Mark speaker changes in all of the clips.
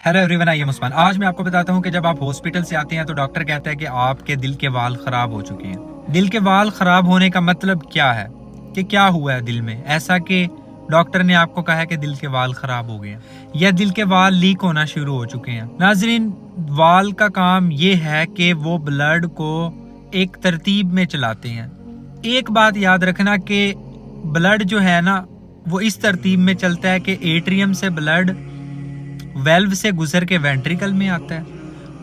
Speaker 1: Hello everyone, I am Usman. आज मैं आपको बताता हूँ कि जब आप हॉस्पिटल से आते हैं तो डॉक्टर कहता है कि आपके दिल के वाल खराब हो चुके हैं। दिल के वाल खराब होने का मतलब क्या है, कि क्या हुआ है दिल में ऐसा कि डॉक्टर ने आपको कहा है कि दिल के वाल खराब हो गए हैं या दिल के वाल लीक होना शुरू हो चुके हैं। नाजरीन, वाल का काम ये है कि वो ब्लड को एक तरतीब में चलाते हैं। एक बात याद रखना कि ब्लड जो है ना, वो इस तरतीब में चलता है कि एट्रियम से ब्लड वेल्व से गुजर के वेंट्रिकल में आता है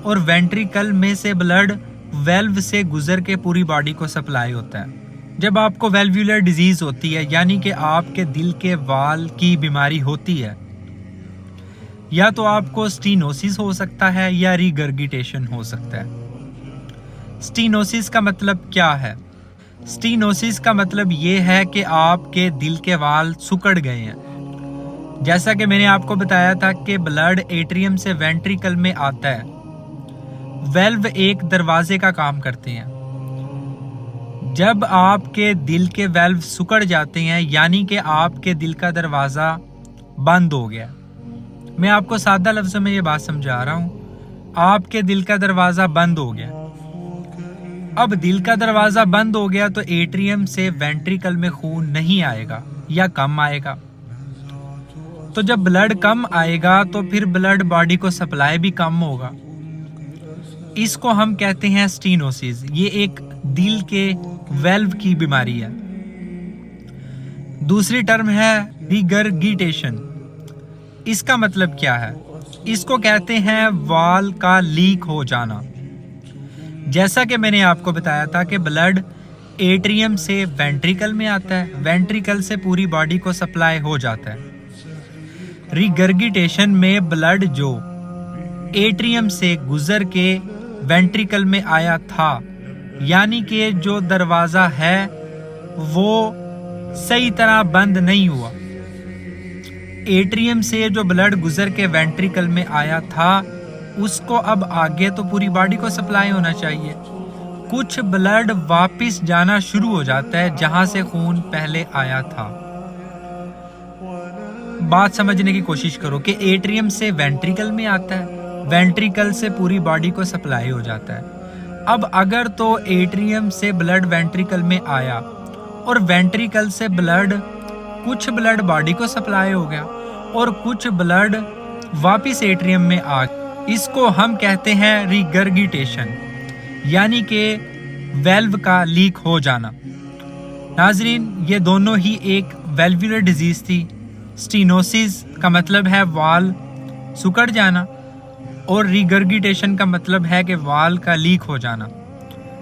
Speaker 1: और वेंट्रिकल में से ब्लड वेल्व से गुजर के पूरी बॉडी को सप्लाई होता है। जब आपको वेल्वुलर डिजीज होती है, यानी कि आपके दिल के वाल की बीमारी होती है, या तो आपको स्टीनोसिस हो सकता है या रिगर्गिटेशन हो सकता है। स्टीनोसिस का मतलब क्या है? स्टीनोसिस का मतलब ये है कि आपके दिल के वाल सिकुड़ गए हैं। जैसा कि मैंने आपको बताया था कि ब्लड एट्रियम से वेंट्रिकल में आता है। वेल्व एक दरवाजे का काम करते हैं। जब आपके दिल के वेल्व सिकुड़ जाते हैं, यानी कि आपके दिल का दरवाजा बंद हो गया। मैं आपको सादा लफ्जों में ये बात समझा रहा हूँ, आपके दिल का दरवाजा बंद हो गया। अब दिल का दरवाजा बंद हो गया तो एट्रियम से वेंट्रिकल में खून नहीं आएगा या कम आएगा। तो जब ब्लड कम आएगा तो फिर ब्लड बॉडी को सप्लाई भी कम होगा। इसको हम कहते हैं स्टीनोसिस। ये एक दिल के वेल्व की बीमारी है। दूसरी टर्म है रिगर्गिटेशन। इसका मतलब क्या है? इसको कहते हैं वाल का लीक हो जाना। जैसा कि मैंने आपको बताया था कि ब्लड एट्रियम से वेंट्रिकल में आता है, वेंट्रिकल से पूरी बॉडी को सप्लाई हो जाता है। रिगर्गिटेशन में ब्लड जो एट्रियम से गुजर के वेंट्रिकल में आया था, यानी कि जो दरवाजा है वो सही तरह बंद नहीं हुआ। एट्रियम से जो ब्लड गुजर के वेंट्रिकल में आया था, उसको अब आगे तो पूरी बॉडी को सप्लाई होना चाहिए। कुछ ब्लड वापस जाना शुरू हो जाता है जहां से खून पहले आया था। बात समझने की कोशिश करो कि एट्रियम से वेंट्रिकल में आता है, वेंट्रिकल से पूरी बॉडी को सप्लाई हो जाता है। अब अगर तो एट्रियम से ब्लड वेंट्रिकल में आया और वेंट्रिकल से ब्लड, कुछ ब्लड बॉडी को सप्लाई हो गया और कुछ ब्लड वापस एट्रियम में आ गया, इसको हम कहते हैं रिगर्गिटेशन, यानी कि वेल्व का लीक हो जाना। नाजरीन, ये दोनों ही एक वेल्वुलर डिजीज थी। स्टीनोसिस का मतलब है वाल सिकुड़ जाना और रिगर्गिटेशन का मतलब है कि वाल का लीक हो जाना।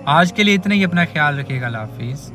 Speaker 1: आज के लिए इतना ही। अपना ख्याल रखिएगा। अल्लाह हाफिज़।